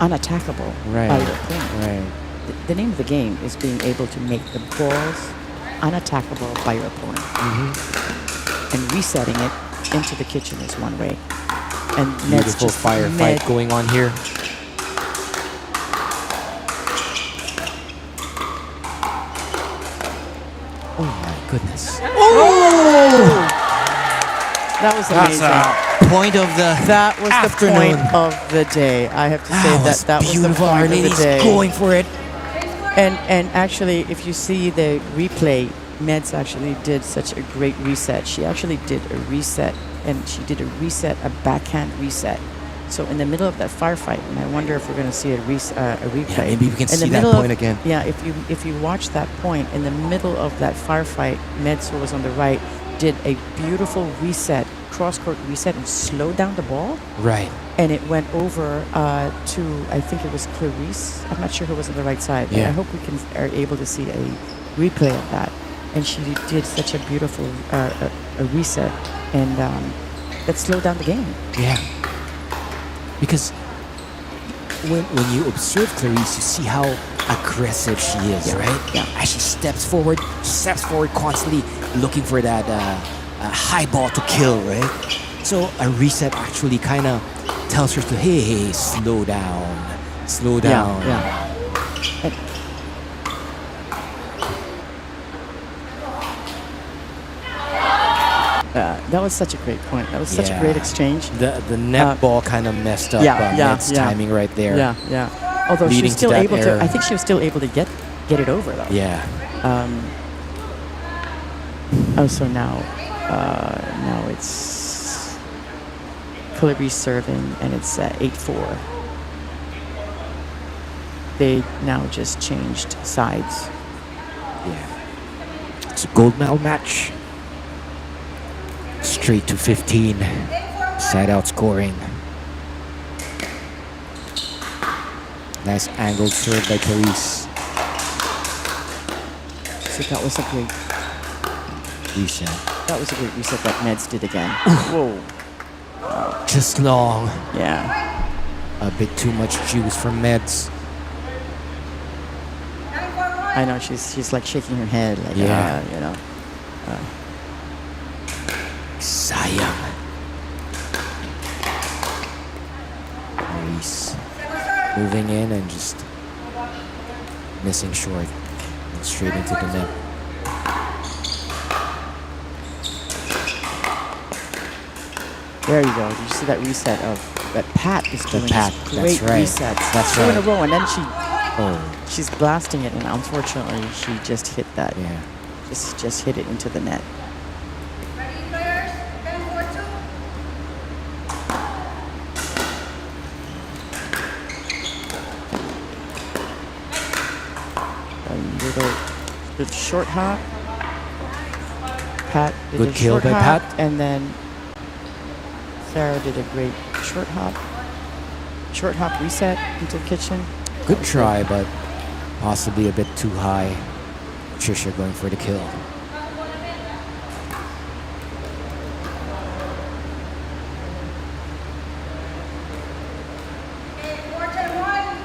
unattackable Right. by your opponent. Right. The name of the game is being able to make the balls unattackable by your opponent. And resetting it into the kitchen is one way. And Ned's Beautiful just firefight going on here. Oh my goodness. That was That's amazing. a point of the That was afternoon. the point of the day. I have to say that was the beautiful. Our point of the ladies day. going for it. And actually, if you see the replay, Meds actually did such a great reset. She actually did a reset, and she did a backhand reset. So in the middle of that firefight, and I wonder if we're going to see a replay. Yeah, maybe we can In the see that middle point of- again. Yeah, if you watch that point, in the middle of that firefight, Meds, who was on the right, did a beautiful reset, cross-court reset, and slowed down the ball. Right. And it went over to, I think it was Clarice. I'm not sure who was on the right side. But Yeah. I hope we are able to see a replay of that. And she did such a beautiful a reset, and that slowed down the game. Yeah. Because when you observe Clarice, you see how aggressive she is, Yeah. right? Yeah. As she steps forward constantly looking for that high ball to kill, right? So a reset actually kind of tells her to, hey, slow down. Yeah. And that was such a great point. That was such a Yeah. great exchange. The net ball kind of messed up Ned's timing right there. Yeah. Although she Leading was to still that able error. to, I think she was still able to get it over though. Yeah. So now it's Clarice serving, and it's 8-4. They now just changed sides. Yeah. It's a gold medal match. Straight to 15. Side out scoring. Nice angled serve by Clarice. So that was a great Reset. reset that Meds did again. Whoa. Just long. Yeah. A bit too much juice from Meds. I know she's like shaking her head, like Yeah. you know. Sayang. Clarice moving in and just missing short and straight into the net. There you go. Did you see that reset of that Pat is doing Pat, these great that's right. resets. That's Two in a right. row, and then Oh, she's blasting it, and unfortunately she just hit that. yeah. Just hit it into the net. Ready, players? 10-4-2. Did a short hop. Pat did Good a kill short by hop, Pat. and then Sarah did a great short hop. Short hop reset into the kitchen. Good try, but possibly a bit too high. Patricia going for the kill. Okay, 4-10-1.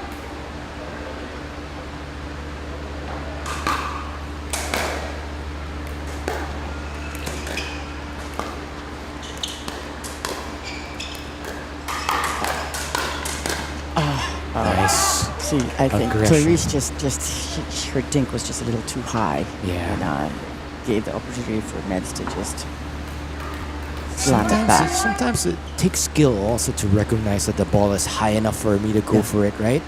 Nice. See, I think Aggression. Clarice her dink was just a little too high. Yeah. And gave the opportunity for Meds to just slam it back. Sometimes it takes skill also to recognize that the ball is high enough for me to go for it, right?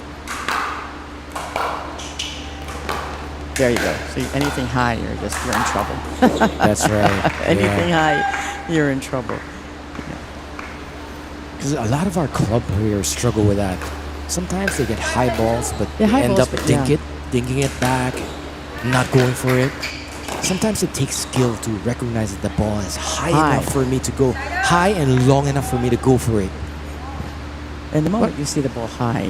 There you go. See, anything high, you're in trouble. That's right. Anything high, you're in trouble. Because a lot of our club players struggle with that. Sometimes they get high balls, but Yeah, they high end balls, up but yeah. dinking it back, not going for it. Sometimes it takes skill to recognize that the ball is high enough for me to go, high and long enough for me to go for it. And the moment you see the ball high,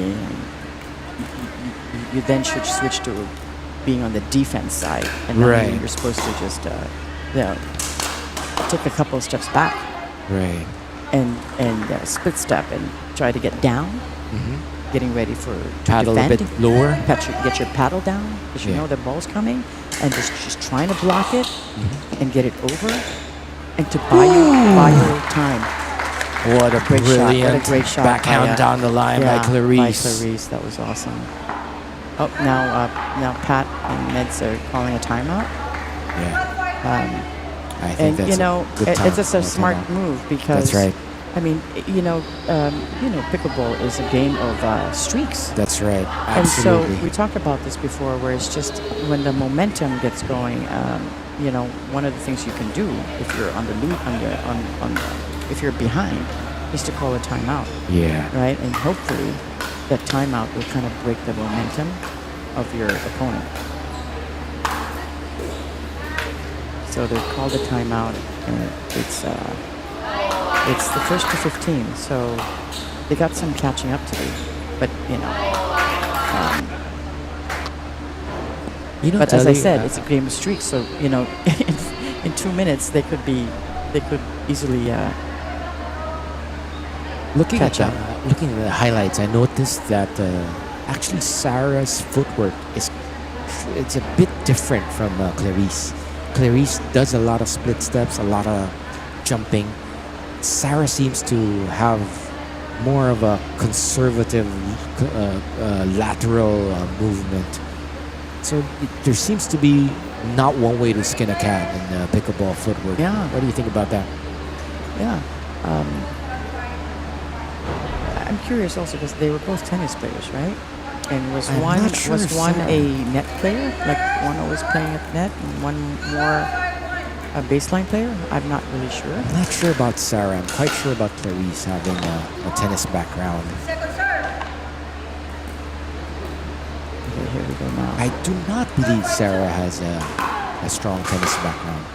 you then should switch to being on the defense side, and now Right. you're supposed to just take a couple of steps back Right. and split step and try to get down, getting ready to Paddle defend. a bit lower. Get your paddle down because you Yeah. know the ball's coming, and just trying to block it and get it over, and to buy your time. What a Great shot. brilliant What a great shot. backhand down the line by Clarice. By Clarice, that was awesome. Oh, now Pat and Meds are calling a timeout. Yeah. I think And that's a good time. it's just a smart move because That's right. I mean, pickleball is a game of streaks. That's right. And so Absolutely. we talked about this before, where it's just when the momentum gets going. One of the things you can do if you're on the lead, if you're behind, is to call a timeout, Yeah. right? And hopefully, that timeout will kind of break the momentum of your opponent. So they called a timeout, and it's the first to 15. So they got some catching up to do, but But as I said, it's a game of streaks. So in 2 minutes they could easily looking catch at up. looking at the highlights, I noticed that actually Sarah's footwork it's a bit different from Clarice. Clarice does a lot of split steps, a lot of jumping. Sarah seems to have more of a conservative lateral movement. So there seems to be not one way to skin a cat in pickleball footwork. Yeah. What do you think about that? Yeah. I'm curious also because they were both tennis players, right? And was I'm one not sure if a Sarah- net player, like one always playing at net, and one more a baseline player? I'm not really sure. I'm not sure about Sarah. I'm quite sure about Clarice having a tennis background. Okay, here we go now. I do not believe Sarah has a strong tennis background.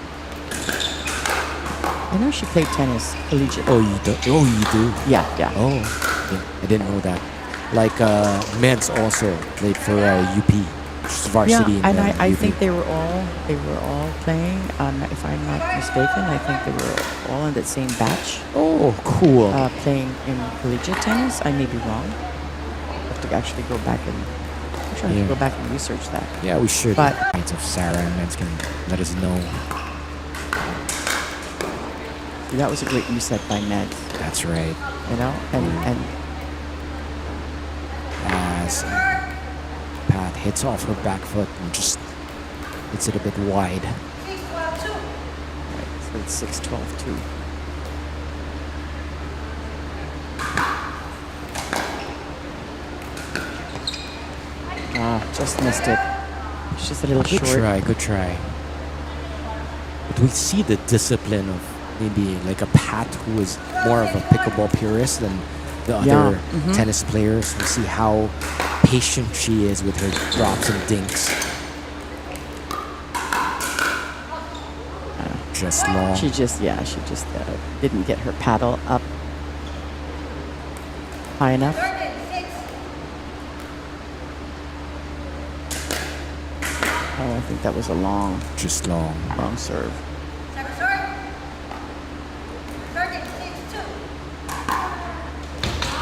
I know she played tennis collegiate. Oh, you do? Oh, you do? Yeah, yeah. Oh, I didn't know that. Like Meds also played for UP, which is varsity. Yeah, and I UP. think they were all playing. If I'm not mistaken, I think they were all in that same batch, Oh, cool. playing in collegiate tennis. I may be wrong. I have to actually go back and go back and research that. Yeah, we should. But If Sarah and Meds can let us know. that was a great reset by Ned. That's right. And As Pat hits off her back foot and just hits it a bit wide. right, so it's 6-12-2. Just missed it. It's just a little Good short. try, good try. But we see the discipline of maybe like a Pat who is more of a pickleball purist than the other tennis players. We see how patient she is with her drops and dinks. Just long. She just didn't get her paddle up high enough. Oh, I think that was a long Just long. serve.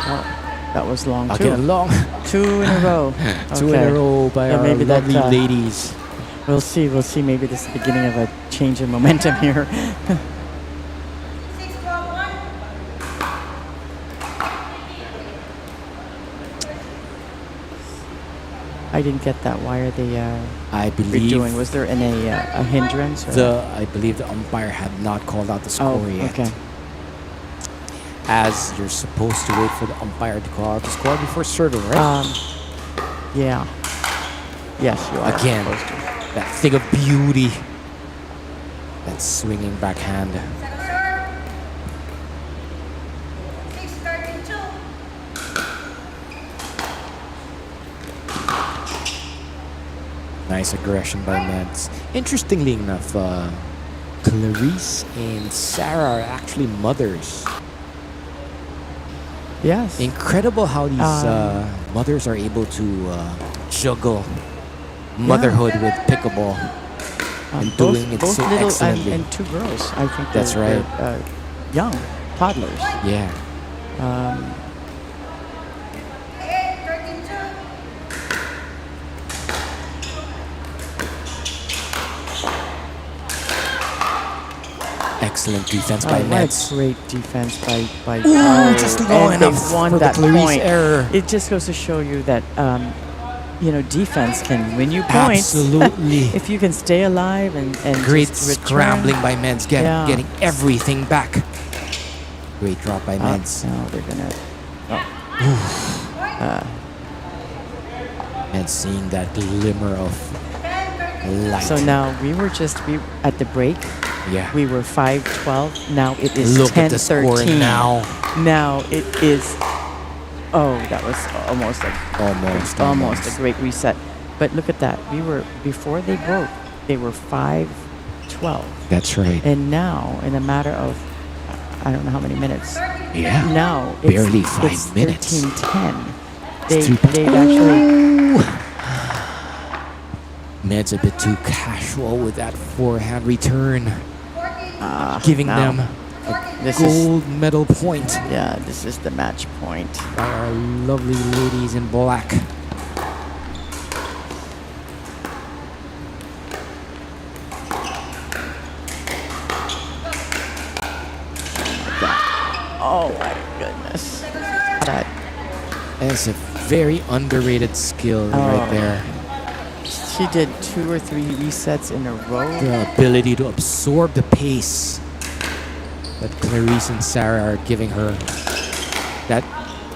Oh, that was long too. Again, long. 2 in a row. Two in a row by Yeah, our maybe that, lovely ladies. We'll see. Maybe this is the beginning of a change in momentum here. I didn't get that. Why are they I believe redoing? Was there any a hindrance? Or? I believe the umpire had not called out the Oh, score yet. okay. As you're supposed to wait for the umpire to call out the score before serving, right? Yeah. Yes, you are Again, supposed to. that thing of beauty. That swinging backhand. Nice aggression by Meds. Interestingly enough, Clarice and Sarah are actually mothers. Yes. Incredible how these mothers are able to juggle motherhood with pickleball and doing it both so little excellently. and two girls. I think That's right. They're, young toddlers. Yeah. Excellent defense by What Meds. a great defense by Just low and they enough won for the that Clarice point. error. It just goes to show you that defense can win you points. Absolutely. If you can stay alive and Great just return. scrambling by Meds, Yeah. getting everything back. Great drop by Meds. Now they're gonna. Meds seeing that glimmer of light. So now we at the break. Yeah. We were 5-12. Now it is Look 10-13. at the score now. Now it is. Oh, that was almost a great reset. But look at that. We were before they broke. They were 5-12. That's right. And now, in a matter of I don't know how many minutes. Yeah. Now it's Barely 5 it's minutes. 13-10. It's They've actually. Meds a bit too casual with that forehand return, giving now, them this gold medal point this is the match point. by our lovely ladies in black. Oh my goodness. That That's a very underrated skill right there. she did 2 or 3 resets in a row. The ability to absorb the pace that Clarice and Sarah are giving her. That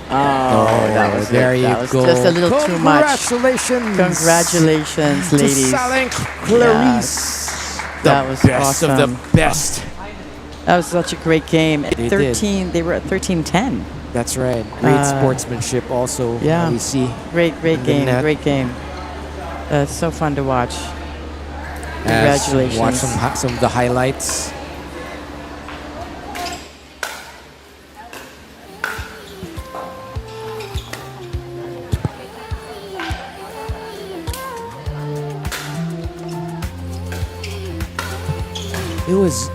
that was there it. you That was go. just a little too much. Congratulations. Congratulations, to ladies. Sarah and Clarice. That was best awesome. of the best. That was such a great game. At They 13, they were at 13-10. That's right. Great sportsmanship also. yeah. We see. Great in the game. net. Great game. It's so fun to watch. As Congratulations. watch some of the highlights. It was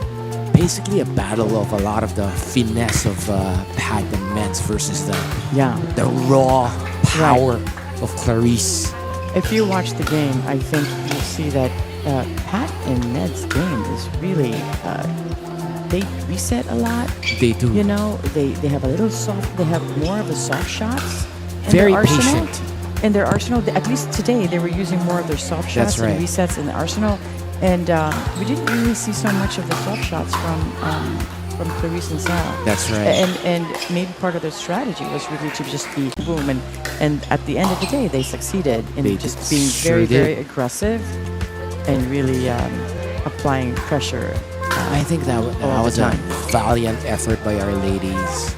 basically a battle of a lot of the finesse of Pat and Meds versus the raw power of Clarice. If you watch the game, I think you'll see that Pat and Ned's game is really, they reset a lot. They do. You know, they have a little soft, they have more of the soft shots. In Very their arsenal. patient. In their arsenal, at least today, they were using more of their soft shots That's right. and resets in the arsenal. And we didn't really see so much of the soft shots from Clarice and Sarah. That's right. And maybe part of their strategy was really to just be boom. And at the end of the day, they succeeded in They just sure being very, did. very aggressive and really applying pressure. I think that all was the a time. valiant effort by our ladies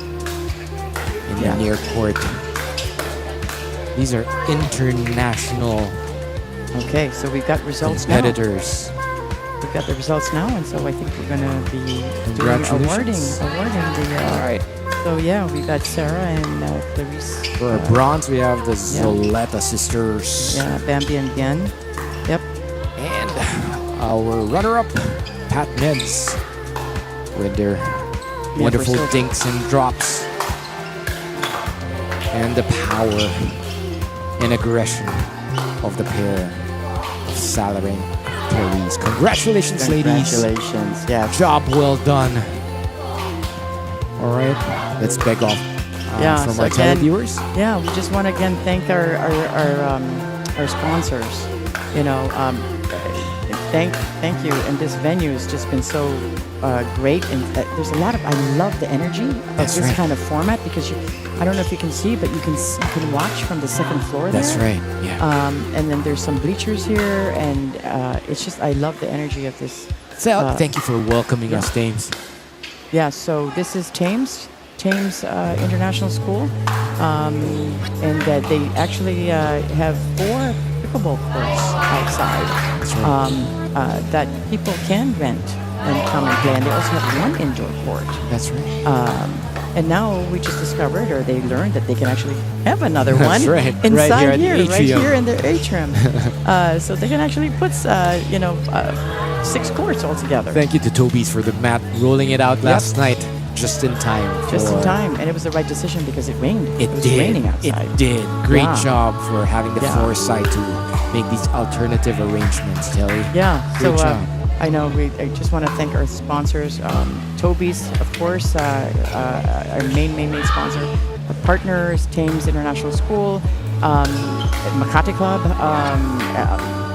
in Yeah. the near court. These are international Okay, so we've got results now. competitors. We've got the results now, and so I think we're going to be doing Congratulations. awarding the. All right. So yeah, we got Sarah and Clarice. For our bronze, we have the Zoleta sisters. Yeah, Bambi and Bien. Yep. And our runner-up, Pat Meds, with their wonderful for silver. dinks and drops. And the power and aggression of the pair of Sarah and Clarice. Congratulations, ladies. Congratulations. Yeah. Job well done. All right, let's beg off Yeah, from so our again- televiewers. Yeah, we just want to again thank our our sponsors. You know, thank you. And this venue has just been so great. And there's a lot of, I love the energy of That's this right. kind of format because I don't know if you can see, but you can watch from the second floor there. That's right. Yeah. And then there's some bleachers here, and it's just, I love the energy of this. So thank you for welcoming yeah. us, James. Yeah, so this is Thames International School, and they actually have 4 pickleball courts outside That's right. that people can rent and come and play. And they also have 1 indoor court. That's right. And now we just discovered, or they learned, that they can actually have another That's one right. inside Right here at the right atrium. here in the atrium. So they can actually put, 6 courts altogether. Thank you to Toby's for the mat rolling it out last night, just in time. Just in for- time, and it was the right decision because it rained. It was did. raining outside. It did. Great Yeah. job for having the Yeah. foresight to make these alternative arrangements, Telly. Yeah. Great So job. I know I just want to thank our sponsors, Toby's, of course, our main sponsor, our partners, Thames International School, Makati Club,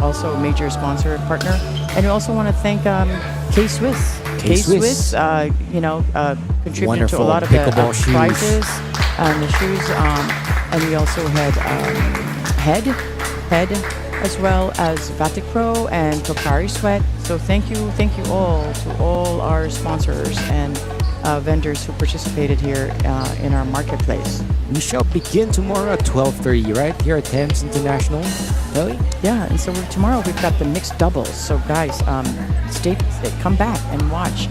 also a major sponsor partner, and we also want to thank K-Swiss. K-Swiss. Contributed Wonderful to a lot of the pickleball shoes. prizes and the shoes, and we also had Head, as well as Vatic Pro and Pocari Sweat. So thank you all to all our sponsors and vendors who participated here in our marketplace. We shall begin tomorrow at 12:30, right? Here at Thames International. Telly? Yeah, and so tomorrow we've got the mixed doubles. So guys, come back and watch.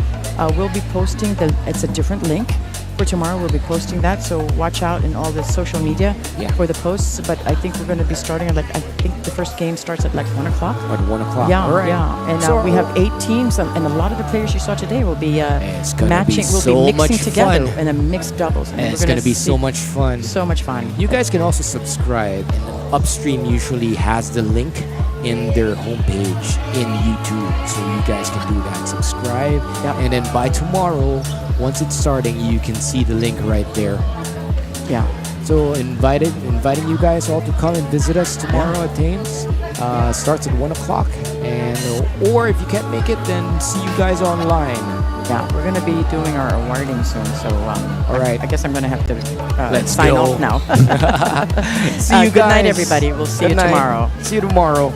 We'll be posting it's a different link. For tomorrow, we'll be posting that, so watch out in all the social media for the posts. But I think we're going to be starting at I think the first game starts at 1 o'clock. At 1 o'clock. Yeah, All right. yeah. And So- we have 8 teams, and a lot of the players you saw today will be It's gonna matching. be We'll so be mixing much together fun. in a mixed doubles. And And we're it's going to be so see- much fun. so much fun. You guys can also subscribe, and Upstream usually has the link in their homepage in YouTube, so you guys can do that. Subscribe, Yep. and then by tomorrow, once it's starting, you can see the link right there. Yeah. So inviting you guys all to come and visit us tomorrow at Thames. Starts at 1 o'clock, and or if you can't make it, then see you guys online. Yeah, we're going to be doing our awarding soon, so All right. I guess I'm going to have to Let's sign go. off now. See you Good night, guys. everybody. We'll see Good you night. tomorrow. See you tomorrow.